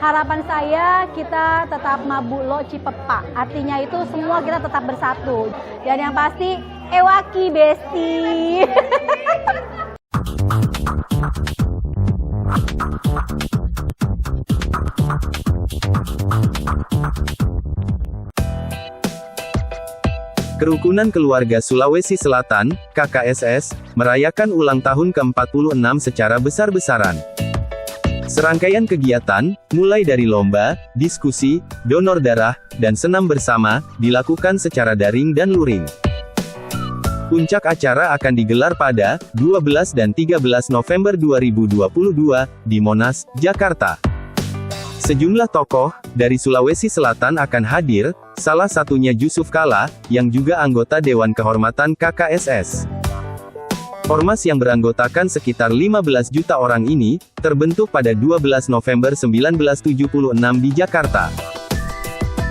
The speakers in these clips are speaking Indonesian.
Harapan saya kita tetap Mabulo Cipepa. Artinya itu semua kita tetap bersatu. Dan yang pasti Ewaki Besti. Kerukunan Keluarga Sulawesi Selatan, KKSS, merayakan ulang tahun ke-46 secara besar-besaran. Serangkaian kegiatan, mulai dari lomba, diskusi, donor darah, dan senam bersama, dilakukan secara daring dan luring. Puncak acara akan digelar pada 12 dan 13 November 2022, di Monas, Jakarta. Sejumlah tokoh dari Sulawesi Selatan akan hadir, salah satunya Jusuf Kalla, yang juga anggota Dewan Kehormatan KKSS. Ormas yang beranggotakan sekitar 15 juta orang ini, terbentuk pada 12 November 1976 di Jakarta.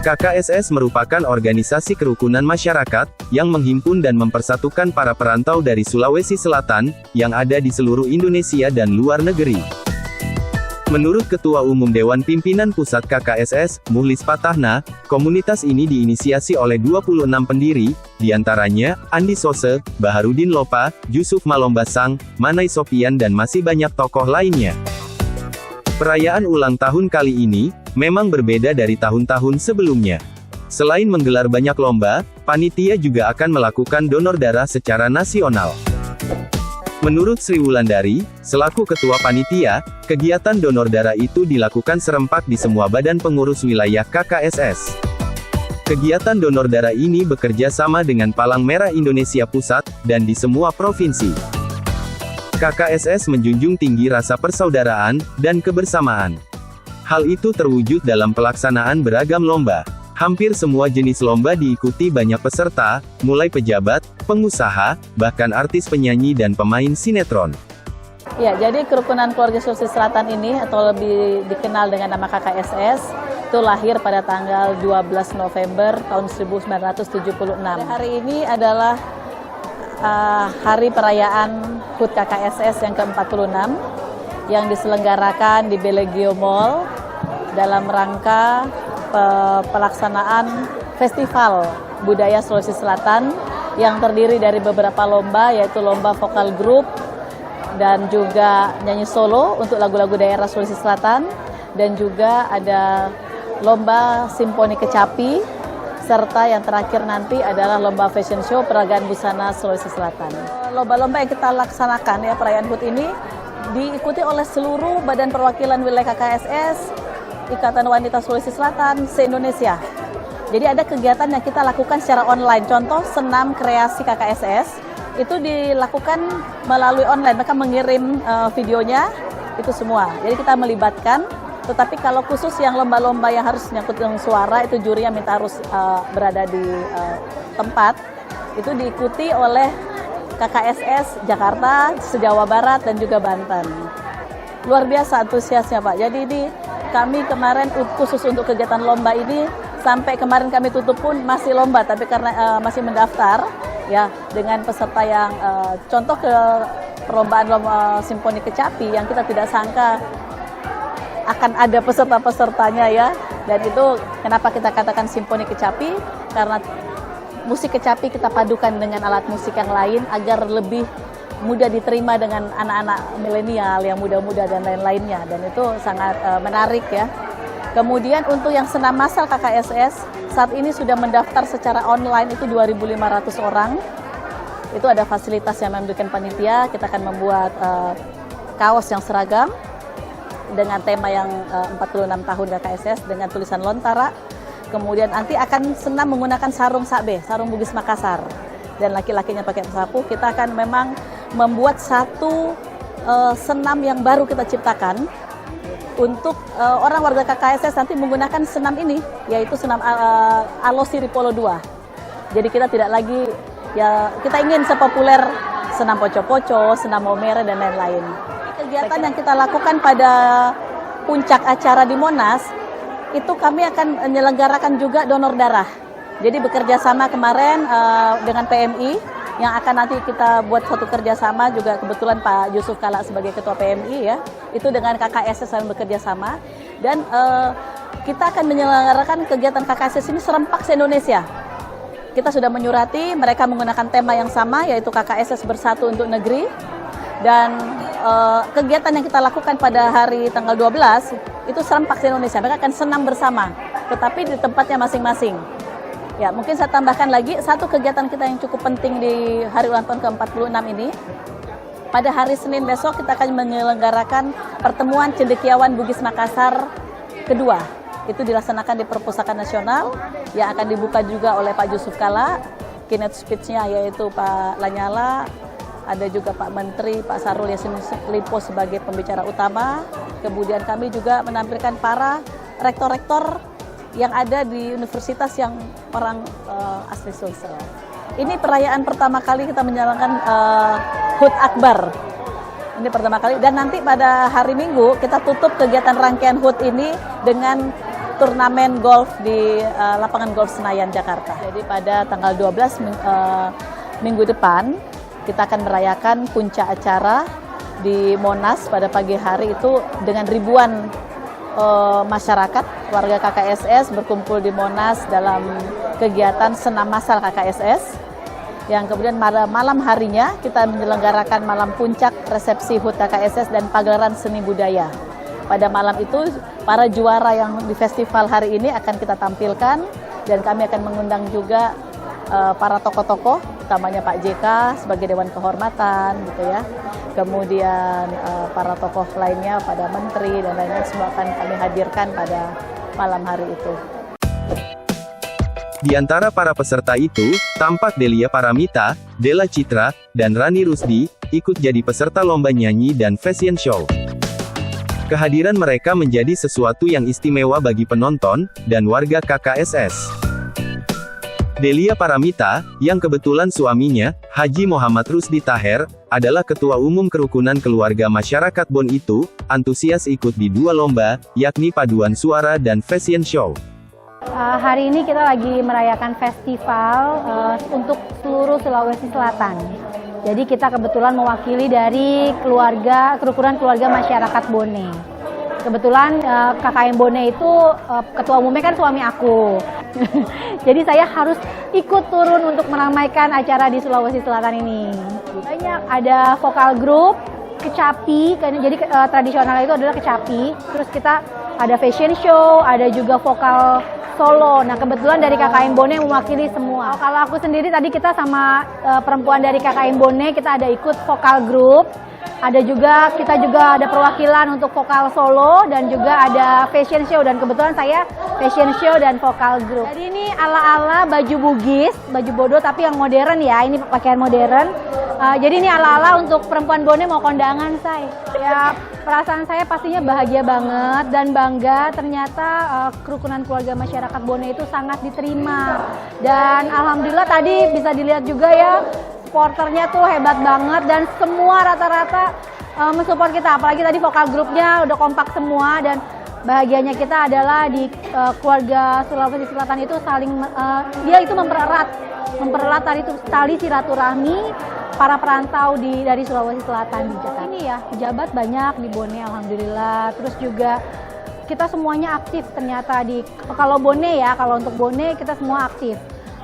KKSS merupakan organisasi kerukunan masyarakat, yang menghimpun dan mempersatukan para perantau dari Sulawesi Selatan, yang ada di seluruh Indonesia dan luar negeri. Menurut Ketua Umum Dewan Pimpinan Pusat KKSS, Muhlis Patahna, komunitas ini diinisiasi oleh 26 pendiri, diantaranya, Andi Sose, Baharudin Lopa, Jusuf Malombasang, Manai Sopian dan masih banyak tokoh lainnya. Perayaan ulang tahun kali ini, memang berbeda dari tahun-tahun sebelumnya. Selain menggelar banyak lomba, panitia juga akan melakukan donor darah secara nasional. Menurut Sri Wulandari, selaku Ketua Panitia, kegiatan donor darah itu dilakukan serempak di semua badan pengurus wilayah KKSS. Kegiatan donor darah ini bekerja sama dengan Palang Merah Indonesia Pusat, dan di semua provinsi. KKSS menjunjung tinggi rasa persaudaraan, dan kebersamaan. Hal itu terwujud dalam pelaksanaan beragam lomba. Hampir semua jenis lomba diikuti banyak peserta, mulai pejabat, pengusaha, bahkan artis penyanyi dan pemain sinetron. Ya, jadi Kerukunan Keluarga Sulawesi Selatan ini, atau lebih dikenal dengan nama KKSS, itu lahir pada tanggal 12 November tahun 1976. Hari ini adalah hari perayaan HUT KKSS yang ke-46, yang diselenggarakan di Belegio Mall, dalam rangka pelaksanaan Festival Budaya Sulawesi Selatan yang terdiri dari beberapa lomba, yaitu lomba vokal grup dan juga nyanyi solo untuk lagu-lagu daerah Sulawesi Selatan, dan juga ada lomba simponi kecapi, serta yang terakhir nanti adalah lomba fashion show peragaan busana Sulawesi Selatan. Lomba-lomba yang kita laksanakan ya perayaan HUT ini diikuti oleh seluruh badan perwakilan wilayah KKSS, Ikatan Wanita Sulawesi Selatan se-Indonesia. Jadi ada kegiatan yang kita lakukan secara online. Contoh senam kreasi KKSS itu dilakukan melalui online. Mereka mengirim videonya itu semua. Jadi kita melibatkan. Tetapi kalau khusus yang lomba-lomba yang harus nyangkut dengan suara, itu jurinya minta harus berada di tempat. Itu diikuti oleh KKSS Jakarta, se-Jawa Barat dan juga Banten. Luar biasa antusiasnya Pak. Jadi kami kemarin khusus untuk kegiatan lomba ini, sampai kemarin kami tutup pun masih lomba, tapi karena masih mendaftar, ya dengan peserta yang contoh ke perlombaan lomba simponi kecapi yang kita tidak sangka akan ada peserta-pesertanya ya, dan itu kenapa kita katakan simponi kecapi, karena musik kecapi kita padukan dengan alat musik yang lain agar lebih mudah diterima dengan anak-anak milenial yang muda-muda dan lain-lainnya, dan itu sangat menarik ya. Kemudian untuk yang senam massal KKSS saat ini sudah mendaftar secara online itu 2.500 orang. Itu ada fasilitas yang memberikan panitia. Kita akan membuat kaos yang seragam dengan tema yang 46 tahun KKSS dengan tulisan Lontara. Kemudian nanti akan senam menggunakan sarung sakbe, sarung Bugis Makassar, dan laki-lakinya pakai sapu. Kita akan memang membuat satu senam yang baru kita ciptakan untuk orang warga KKSS nanti menggunakan senam ini, yaitu senam Alosi Ripolo 2. Jadi kita tidak lagi, ya kita ingin sepopuler senam poco-poco, senam momere dan lain-lain. Kegiatan yang kita lakukan pada puncak acara di Monas, itu kami akan menyelenggarakan juga donor darah. Jadi bekerja sama kemarin dengan PMI, yang akan nanti kita buat suatu kerjasama juga, kebetulan Pak Jusuf Kalla sebagai Ketua PMI ya, itu dengan KKSS saling bekerja sama. Dan kita akan menyelenggarakan kegiatan KKSS ini serempak se-Indonesia. Kita sudah menyurati, mereka menggunakan tema yang sama, yaitu KKSS Bersatu untuk Negeri. Dan kegiatan yang kita lakukan pada hari tanggal 12, itu serempak se-Indonesia. Mereka akan senam bersama, tetapi di tempatnya masing-masing. Ya, mungkin saya tambahkan lagi, satu kegiatan kita yang cukup penting di hari ulang tahun ke-46 ini. Pada hari Senin besok kita akan menyelenggarakan pertemuan cendekiawan Bugis Makassar kedua. Itu dilaksanakan di Perpustakaan Nasional yang akan dibuka juga oleh Pak Yusuf Kalla. Keynote speech-nya yaitu Pak Lanyala, ada juga Pak Menteri, Pak Syahrul Yassin Limpo sebagai pembicara utama. Kemudian kami juga menampilkan para rektor-rektor yang ada di universitas yang orang asli Sulsel. Ini perayaan pertama kali kita menjalankan HUT Akbar. Ini pertama kali, dan nanti pada hari Minggu kita tutup kegiatan rangkaian HUT ini dengan turnamen golf di lapangan golf Senayan, Jakarta. Jadi pada tanggal 12 minggu depan kita akan merayakan puncak acara di Monas pada pagi hari itu dengan ribuan masyarakat, warga KKSS berkumpul di Monas dalam kegiatan senam massal KKSS. Yang kemudian malam harinya kita menyelenggarakan malam puncak resepsi HUT KKSS dan pagelaran seni budaya. Pada malam itu para juara yang di festival hari ini akan kita tampilkan, dan kami akan mengundang juga para tokoh-tokoh, utamanya Pak JK sebagai Dewan Kehormatan gitu ya. Kemudian para tokoh lainnya, pada menteri dan lain-lain, semua akan kami hadirkan pada malam hari itu. Di antara para peserta itu, tampak Delia Paramita, Della Citra, dan Rani Rusdi, ikut jadi peserta lomba nyanyi dan fashion show. Kehadiran mereka menjadi sesuatu yang istimewa bagi penonton, dan warga KKSS. Delia Paramita, yang kebetulan suaminya, Haji Muhammad Rusdi Taher, adalah Ketua Umum Kerukunan Keluarga Masyarakat Bon itu, antusias ikut di dua lomba, yakni paduan suara dan fashion show. Hari ini kita lagi merayakan festival untuk seluruh Sulawesi Selatan. Jadi kita kebetulan mewakili dari kerukunan keluarga masyarakat Bone. Kebetulan KKM Bone itu ketua umumnya kan suami aku. Jadi saya harus ikut turun untuk meramaikan acara di Sulawesi Selatan ini. Banyak, ada vokal grup, kecapi, jadi tradisional itu adalah kecapi. Terus kita ada fashion show, ada juga vokal solo. Nah, kebetulan dari KKM Bone mewakili semua. Kalau aku sendiri tadi kita sama perempuan dari KKM Bone, kita ada ikut vokal grup. Kita juga ada perwakilan untuk vokal solo, dan juga ada fashion show, dan kebetulan saya fashion show dan vokal grup. Jadi ini ala-ala baju Bugis, baju bodo tapi yang modern ya, ini pakaian modern. Jadi ini ala-ala untuk perempuan Bone mau kondangan saya. Ya, perasaan saya pastinya bahagia banget dan bangga, ternyata kerukunan keluarga masyarakat Bone itu sangat diterima. Dan alhamdulillah tadi bisa dilihat juga ya, supporternya tuh hebat banget, dan semua rata-rata mensupport kita. Apalagi tadi vokal grupnya udah kompak semua, dan bahagianya kita adalah di keluarga Sulawesi Selatan itu saling dia itu mempererat tali silaturahmi para perantau dari Sulawesi Selatan di Jakarta. Ini ya, pejabat banyak di Bone alhamdulillah. Terus juga kita semuanya aktif ternyata kalau Bone ya, kalau untuk Bone kita semua aktif.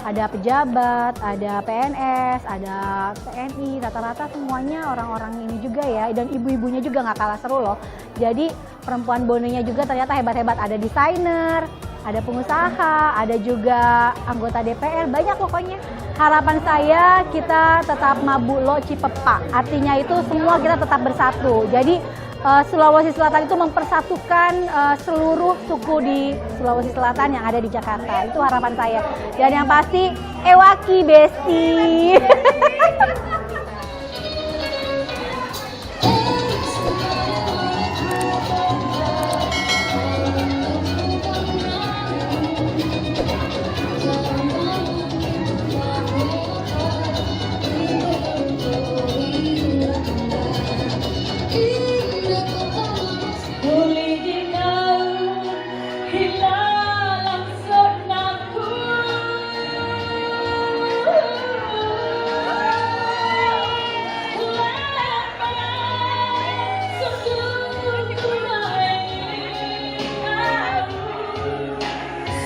Ada pejabat, ada PNS, ada TNI, rata-rata semuanya orang-orang ini juga ya, dan ibu-ibunya juga nggak kalah seru loh. Jadi perempuan Bonenya juga ternyata hebat-hebat, ada desainer, ada pengusaha, ada juga anggota DPR, banyak pokoknya. Harapan saya kita tetap mabulo cipepa, artinya itu semua kita tetap bersatu. Jadi Sulawesi Selatan itu mempersatukan seluruh suku di Sulawesi Selatan yang ada di Jakarta. Itu harapan saya. Dan yang pasti, ewaki besti.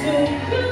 Thank you.